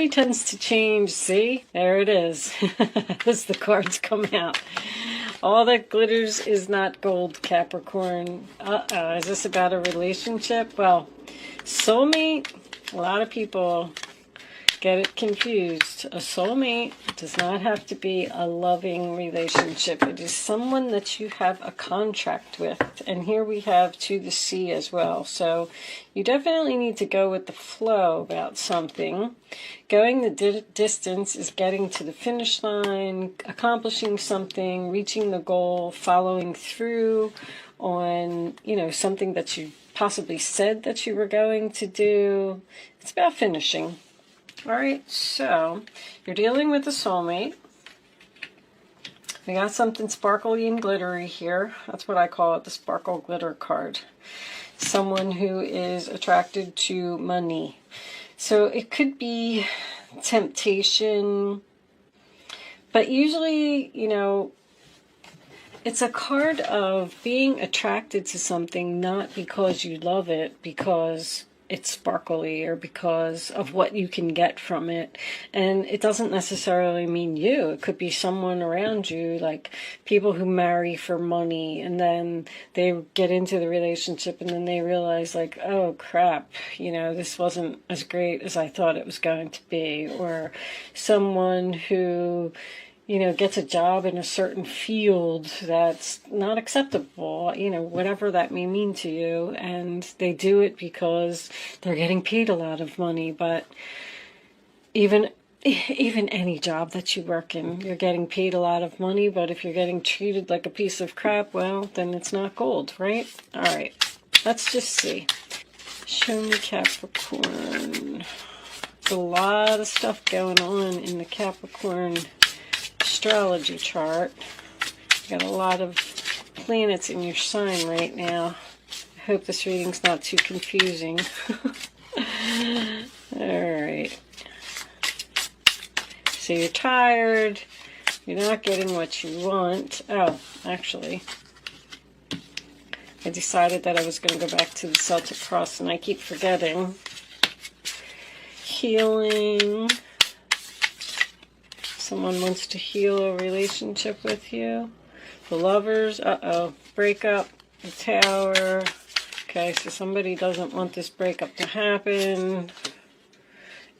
Story tends to change. See? There it is. As the cards come out. All that glitters is not gold, Capricorn. Is this about a relationship? Well, soulmate, a lot of people get it confused. A soulmate does not have to be a loving relationship. It is someone that you have a contract with. And here we have to the sea as well. So you definitely need to go with the flow about something. Going the distance is getting to the finish line, accomplishing something, reaching the goal, following through on, something that you possibly said that you were going to do. It's about finishing. All right, so you're dealing with a soulmate. We got something sparkly and glittery here. That's what I call it, the sparkle glitter card. Someone who is attracted to money. So it could be temptation, but usually, it's a card of being attracted to something not because you love it, because it's sparkly or because of what you can get from it. And it doesn't necessarily mean you. It could be someone around you, like people who marry for money and then they get into the relationship and then they realize like, oh crap, this wasn't as great as I thought it was going to be. Or someone who gets a job in a certain field that's not acceptable, whatever that may mean to you, and they do it because they're getting paid a lot of money. But even any job that you work in, you're getting paid a lot of money, but if you're getting treated like a piece of crap, well, then it's not gold, right? All right, let's just see. Show me Capricorn. There's a lot of stuff going on in the Capricorn astrology chart. You got a lot of planets in your sign right now. I hope this reading's not too confusing. Alright. So you're tired. You're not getting what you want. Oh, actually, I decided that I was going to go back to the Celtic Cross and I keep forgetting. Healing. Someone wants to heal a relationship with you. The Lovers, breakup, the Tower. Okay, so somebody doesn't want this breakup to happen.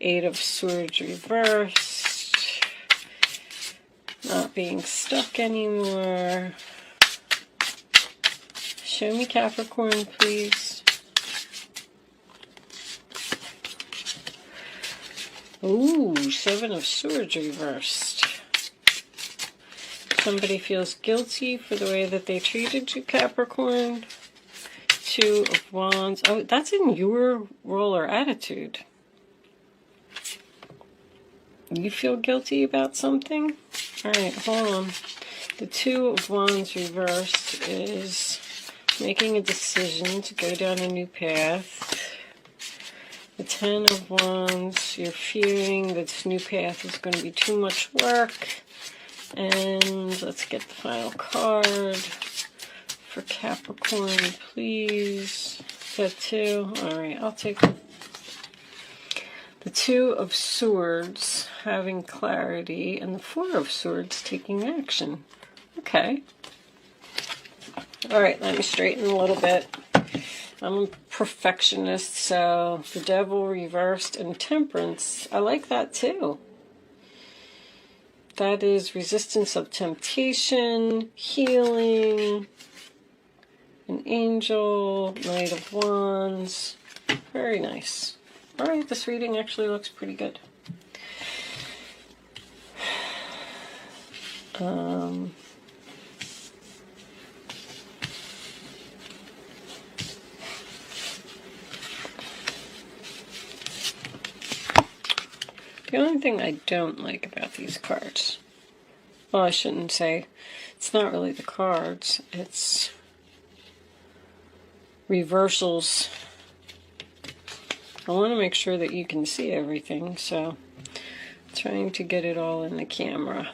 Eight of Swords reversed. Not being stuck anymore. Show me Capricorn, please. Ooh, Seven of Swords reversed. Somebody feels guilty for the way that they treated you, Capricorn. Two of Wands. Oh, that's in your role or attitude. You feel guilty about something? Alright, hold on. The Two of Wands reversed is making a decision to go down a new path. The Ten of Wands, you're fearing that this new path is going to be too much work. And let's get the final card for Capricorn, please. That two. Alright, I'll take the Two of Swords, having clarity, and the Four of Swords, taking action. Okay. Alright, let me straighten a little bit. I'm a perfectionist, so the Devil reversed and Temperance. I like that too. That is resistance of temptation, healing, an angel, Knight of Wands. Very nice. Alright, this reading actually looks pretty good. The only thing I don't like about these cards, well, I shouldn't say, it's not really the cards, it's reversals. I want to make sure that you can see everything, so I'm trying to get it all in the camera.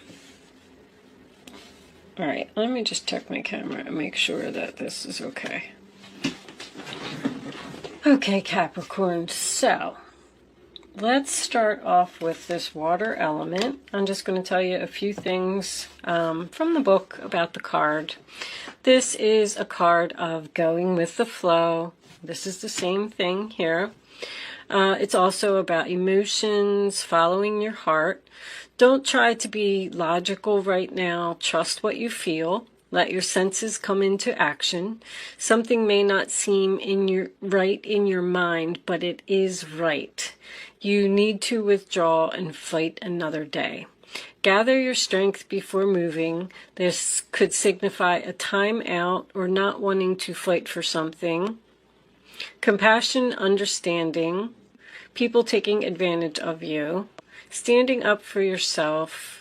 Alright, let me just check my camera and make sure that this is okay. Okay, Capricorn, so let's start off with this water element. I'm just going to tell you a few things from the book about the card. This is a card of going with the flow. This is the same thing here. It's also about emotions, following your heart. Don't try to be logical right now. Trust what you feel. Let your senses come into action. Something may not seem right in your mind, but it is right. You need to withdraw and fight another day. Gather your strength before moving. This could signify a time out or not wanting to fight for something. Compassion, understanding. People taking advantage of you. Standing up for yourself.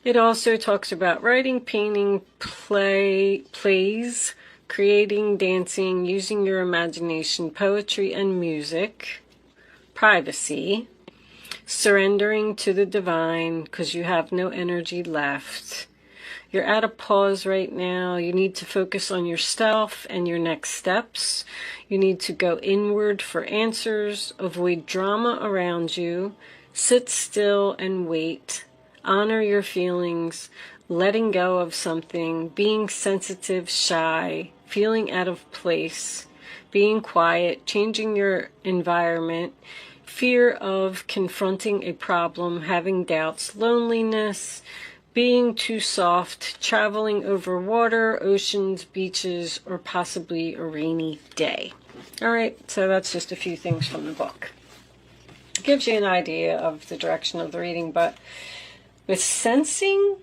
It also talks about writing, painting, plays, creating, dancing, using your imagination, poetry and music, privacy, surrendering to the divine because you have no energy left. You're at a pause right now. You need to focus on yourself and your next steps. You need to go inward for answers, avoid drama around you, sit still and wait. Honor your feelings, letting go of something, being sensitive, shy, feeling out of place, being quiet, changing your environment, fear of confronting a problem, having doubts, loneliness, being too soft, traveling over water, oceans, beaches, or possibly a rainy day. All right, so that's just a few things from the book. It gives you an idea of the direction of the reading, but with sensing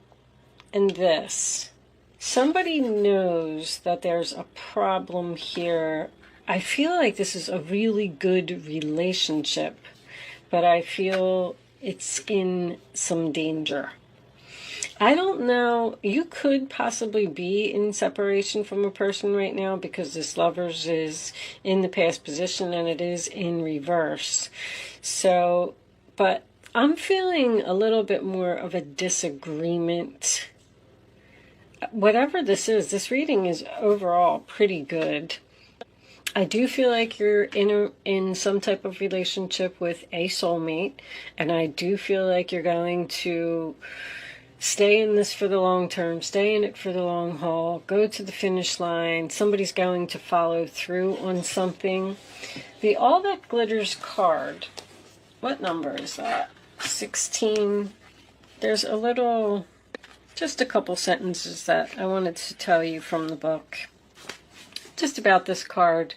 and this, somebody knows that there's a problem here. I feel like this is a really good relationship, but I feel it's in some danger. I don't know. You could possibly be in separation from a person right now because this Lovers is in the past position and it is in reverse. So, but I'm feeling a little bit more of a disagreement. Whatever this is, this reading is overall pretty good. I do feel like you're in some type of relationship with a soulmate, and I do feel like you're going to stay in this for the long term, stay in it for the long haul, go to the finish line. Somebody's going to follow through on something. The All That Glitters card, what number is that? 16. There's just a couple sentences that I wanted to tell you from the book. Just about this card.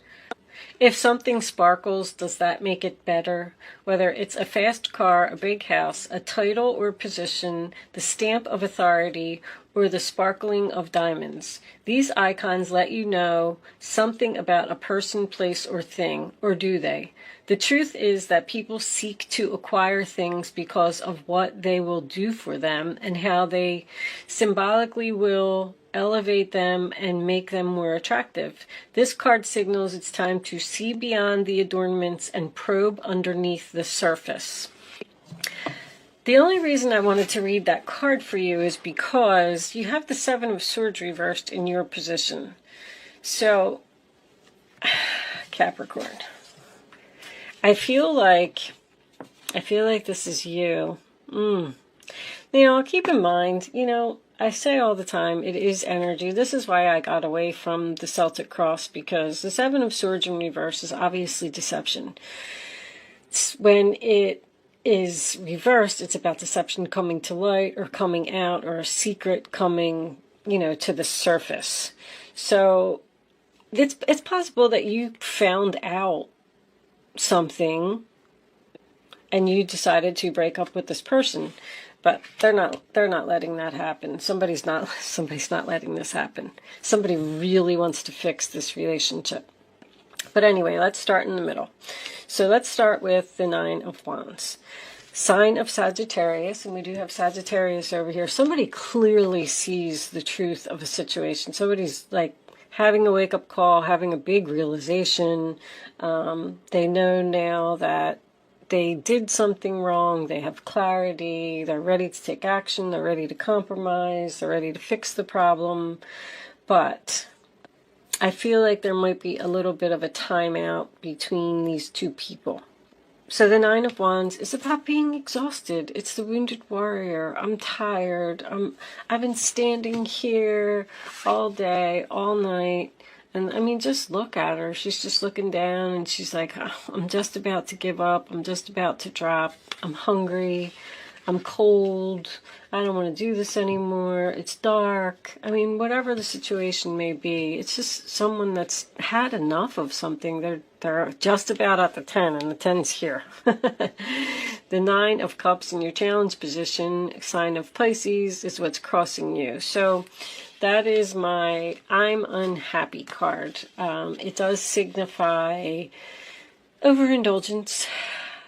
If something sparkles, does that make it better? Whether it's a fast car, a big house, a title or position, the stamp of authority, or the sparkling of diamonds. These icons let you know something about a person, place, or thing, or do they? The truth is that people seek to acquire things because of what they will do for them and how they symbolically will elevate them and make them more attractive. This card signals it's time to see beyond the adornments and probe underneath the surface. The only reason I wanted to read that card for you is because you have the Seven of Swords reversed in your position. So, Capricorn, I feel like this is you. Keep in mind, I say all the time, it is energy. This is why I got away from the Celtic cross, because the Seven of Swords in reverse is obviously deception. When it is reversed, it's about deception coming to light or coming out, or a secret coming, to the surface. So it's possible that you found out something and you decided to break up with this person, but they're not letting that happen. Somebody's not letting this happen. Somebody really wants to fix this relationship. But anyway, let's start in the middle. So let's start with the Nine of Wands. Sign of Sagittarius, and we do have Sagittarius over here. Somebody clearly sees the truth of a situation. Somebody's like having a wake-up call, having a big realization. They know now that they did something wrong. They have clarity. They're ready to take action. They're ready to compromise. They're ready to fix the problem. But I feel like there might be a little bit of a timeout between these two people. So the Nine of Wands is about being exhausted. It's the wounded warrior. I'm tired. I've been standing here all day, all night. And I mean, just look at her. She's just looking down and she's like, oh, I'm just about to give up. I'm just about to drop. I'm hungry. I'm cold. I don't want to do this anymore. It's dark. I mean, whatever the situation may be, it's just someone that's had enough of something. They're just about at the 10, and the 10's here. The 9 of Cups in your challenge position, sign of Pisces, is what's crossing you. So that is my I'm unhappy card. It does signify overindulgence.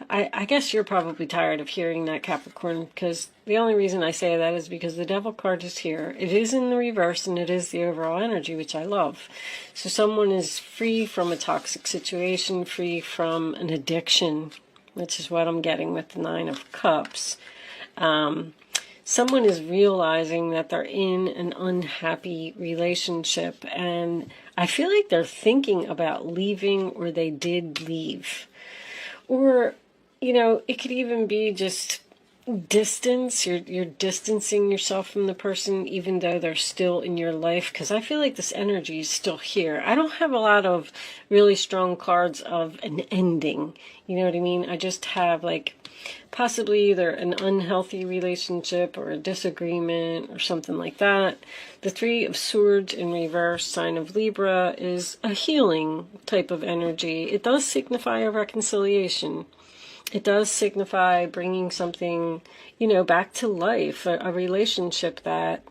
I guess you're probably tired of hearing that, Capricorn, because the only reason I say that is because the Devil card is here. It is in the reverse, and it is the overall energy, which I love. So someone is free from a toxic situation, free from an addiction, which is what I'm getting with the 9 of Cups. Someone is realizing that they're in an unhappy relationship, and I feel like they're thinking about leaving, or they did leave. Or, you know, it could even be just distance. You're distancing yourself from the person even though they're still in your life, because I feel like this energy is still here. I don't have a lot of really strong cards of an ending. You know what I mean? I just have like possibly either an unhealthy relationship or a disagreement or something like that. The 3 of Swords in reverse, sign of Libra, is a healing type of energy. It does signify a reconciliation. It does signify bringing something, you know, back to life, a relationship that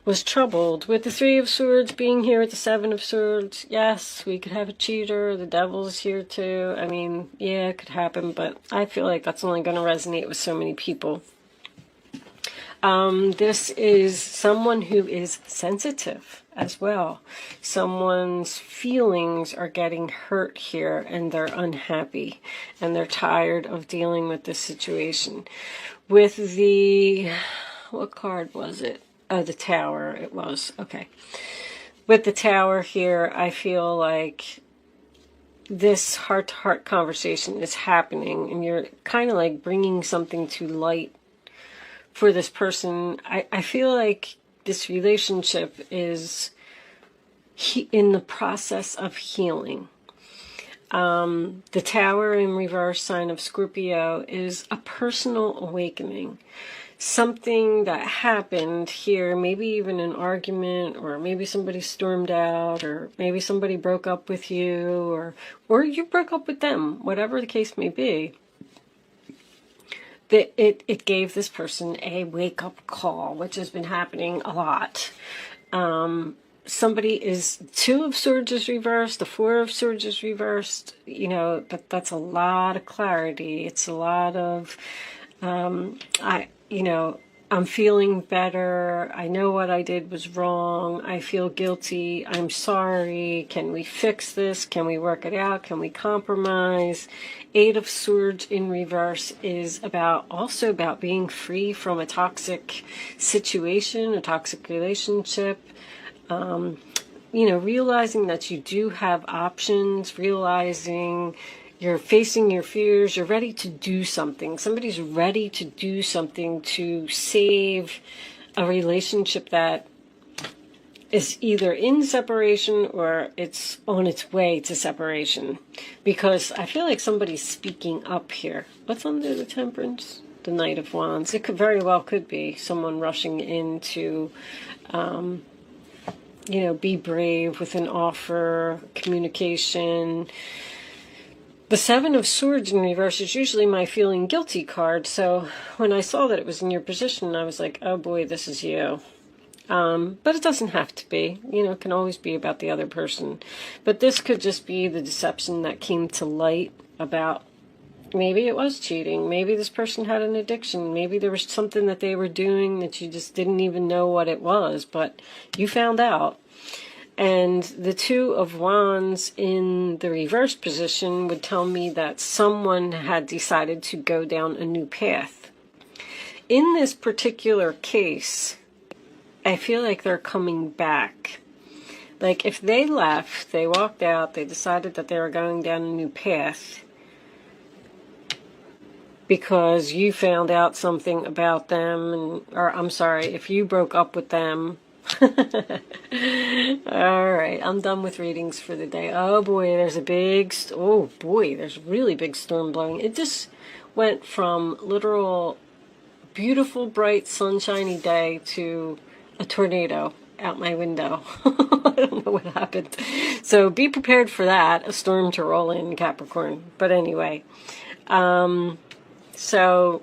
was troubled. With the 3 of Swords being here with the 7 of Swords, yes, we could have a cheater. The Devil's here too. I mean, yeah, it could happen, but I feel like that's only going to resonate with so many people. This is someone who is sensitive as well. Someone's feelings are getting hurt here, and they're unhappy, and they're tired of dealing with this situation. With the, what card was it? Oh, the Tower, it was. Okay. With the Tower here, I feel like this heart-to-heart conversation is happening, and you're kind of like bringing something to light for this person. I feel like this relationship is in the process of healing. The Tower in reverse, sign of Scorpio, is a personal awakening. Something that happened here, maybe even an argument, or maybe somebody stormed out, or maybe somebody broke up with you, or you broke up with them, whatever the case may be. It gave this person a wake-up call, which has been happening a lot. Somebody is, 2 of Swords is reversed, the 4 of Swords is reversed. You know, that's a lot of clarity. It's a lot of, I'm feeling better. I know what I did was wrong. I feel guilty. I'm sorry. Can we fix this? Can we work it out? Can we compromise? 8 of Swords in reverse is also about being free from a toxic situation, a toxic relationship. Realizing that you do have options, realizing you're facing your fears, you're ready to do something. Somebody's ready to do something to save a relationship that is either in separation or it's on its way to separation. Because I feel like somebody's speaking up here. What's under the Temperance? The Knight of Wands. It very well could be someone rushing in to, be brave with an offer, communication. The 7 of Swords in reverse is usually my feeling guilty card. So when I saw that it was in your position, I was like, oh boy, this is you. But it doesn't have to be. It can always be about the other person. But this could just be the deception that came to light about maybe it was cheating. Maybe this person had an addiction. Maybe there was something that they were doing that you just didn't even know what it was. But you found out. And the 2 of Wands in the reverse position would tell me that someone had decided to go down a new path. In this particular case, I feel like they're coming back. Like if they left, they walked out, they decided that they were going down a new path, because you found out something about them, or I'm sorry, if you broke up with them. Alright, I'm done with readings for the day. Oh boy, there's a big, oh boy, there's a really big storm blowing. It just went from literal beautiful, bright, sunshiny day to a tornado out my window. I don't know what happened. So be prepared for that, a storm to roll in, Capricorn. But anyway, so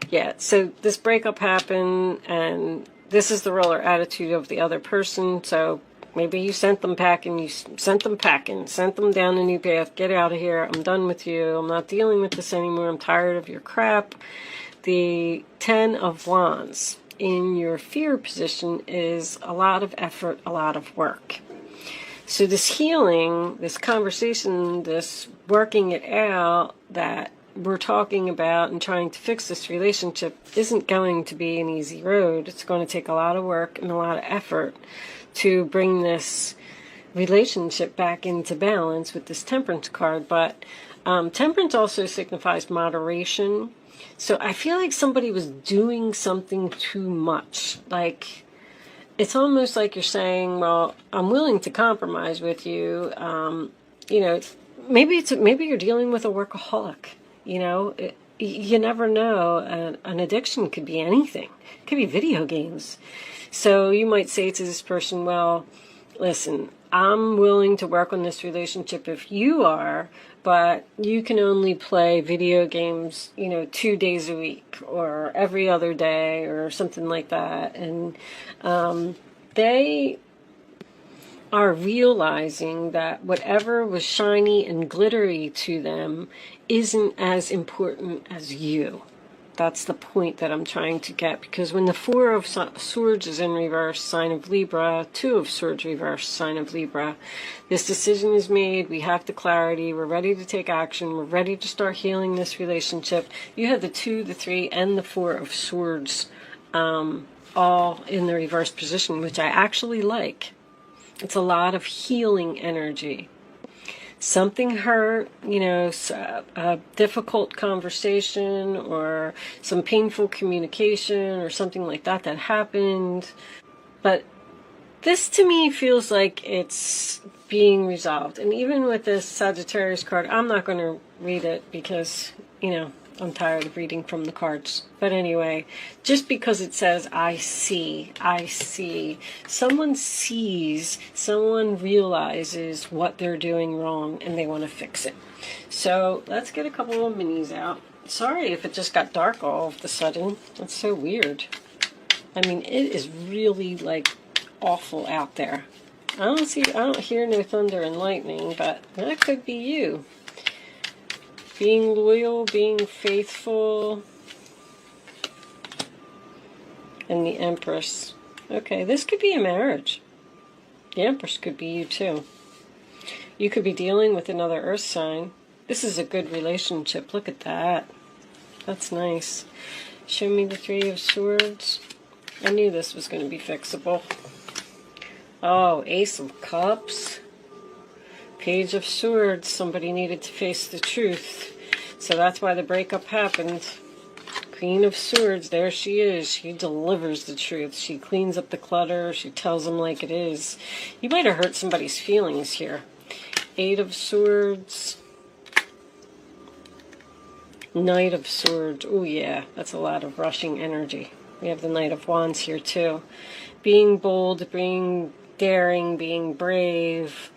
yeah, so this breakup happened, and this is the roller attitude of the other person. So maybe you sent them packing, sent them down a new path. Get out of here. I'm done with you. I'm not dealing with this anymore. I'm tired of your crap. The 10 of Wands in your fear position is a lot of effort, a lot of work. So this healing, this conversation, this working it out that we're talking about and trying to fix this relationship isn't going to be an easy road. It's going to take a lot of work and a lot of effort to bring this relationship back into balance with this Temperance card. But Temperance also signifies moderation. So I feel like somebody was doing something too much. Like, it's almost like you're saying, well, I'm willing to compromise with you. You know, maybe you're dealing with a workaholic. You know, you never know. An addiction could be anything. It could be video games. So you might say to this person, well, listen, I'm willing to work on this relationship if you are, but you can only play video games, you know, 2 days a week or every other day or something like that. And they are realizing that whatever was shiny and glittery to them isn't as important as you. That's the point that I'm trying to get, because when the 4 of Swords is in reverse, sign of Libra, 2 of Swords reverse, sign of Libra, this decision is made, we have the clarity, we're ready to take action, we're ready to start healing this relationship. You have the 2, the 3, and the 4 of Swords all in the reverse position, which I actually like. It's a lot of healing energy. Something hurt, you know, a difficult conversation or some painful communication or something like that happened. But this to me feels like it's being resolved. And even with this Sagittarius card, I'm not going to read it because, you know, I'm tired of reading from the cards. But anyway, just because it says, I see, someone sees, someone realizes what they're doing wrong and they want to fix it. So let's get a couple of minis out. Sorry if it just got dark all of a sudden. That's so weird. I mean, it is really like awful out there. I don't hear no thunder and lightning, but that could be you. Being loyal, being faithful, and the Empress. Okay, this could be a marriage. The Empress could be you too. You could be dealing with another earth sign. This is a good relationship. Look at that. That's nice. Show me the 3 of Swords. I knew this was going to be fixable. Oh, Ace of Cups. Page of Swords. Somebody needed to face the truth. So that's why the breakup happened. Queen of Swords, there she is. She delivers the truth. She cleans up the clutter. She tells them like it is. You might have hurt somebody's feelings here. 8 of Swords. Knight of Swords. Oh yeah, that's a lot of rushing energy. We have the Knight of Wands here too. Being bold, being daring, being brave.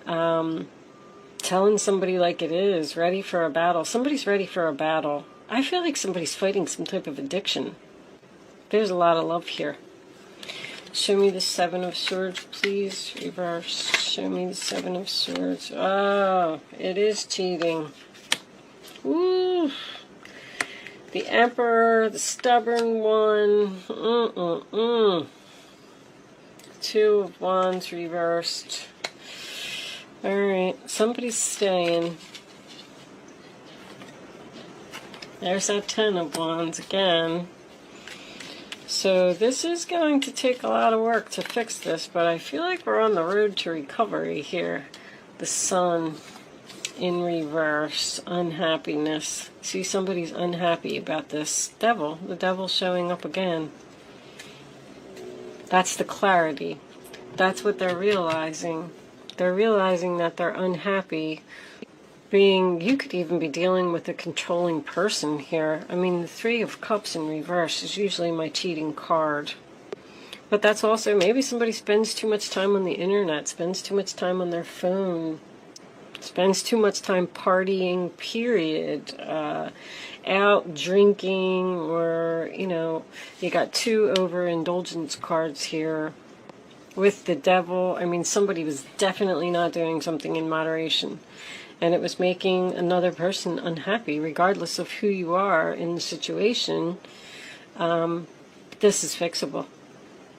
Telling somebody like it is, ready for a battle. Somebody's ready for a battle. I feel like somebody's fighting some type of addiction. There's a lot of love here. Show me the 7 of Swords, please. Reverse. Show me the 7 of Swords. Oh, it is cheating. Ooh. The Emperor, the stubborn one. 2 of Wands reversed. Alright, somebody's staying. There's that 10 of Wands again. So this is going to take a lot of work to fix this, but I feel like we're on the road to recovery here. The Sun. in reverse, unhappiness. See, somebody's unhappy about this. Devil, the devil's showing up again. That's the clarity. That's what they're realizing. They're realizing that they're unhappy. You could even be dealing with a controlling person here. I mean, the Three of Cups in reverse is usually my cheating card. But that's also, maybe somebody spends too much time on the internet, spends too much time on their phone, spends too much time partying, period, out drinking, or, you know, you got two overindulgence cards here with the devil. I mean, somebody was definitely not doing something in moderation, and it was making another person unhappy, regardless of who you are in the situation. This is fixable.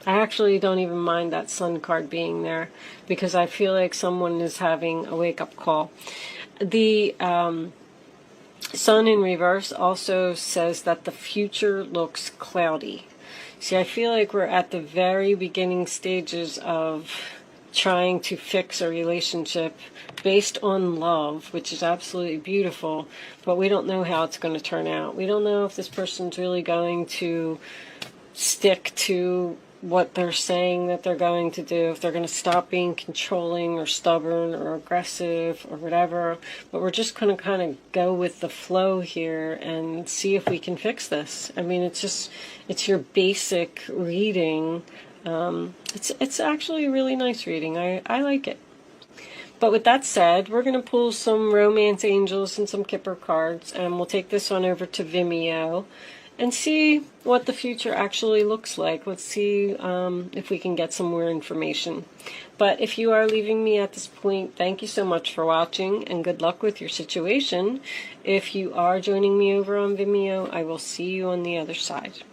I actually don't even mind that Sun card being there, because I feel like someone is having a wake-up call. The Sun in reverse also says that the future looks cloudy. See, I feel like we're at the very beginning stages of trying to fix a relationship based on love, which is absolutely beautiful, but we don't know how it's going to turn out. We don't know if this person's really going to stick to what they're saying that they're going to do, if they're going to stop being controlling or stubborn or aggressive or whatever. But we're just going to kind of go with the flow here and see if we can fix this. I mean, it's your basic reading. It's actually a really nice reading. I like it. But with that said, we're going to pull some romance angels and some Kipper cards, and we'll take this one over to Vimeo and see what the future actually looks like. Let's see if we can get some more information. But if you are leaving me at this point, thank you so much for watching, and good luck with your situation. If you are joining me over on Vimeo, I will see you on the other side.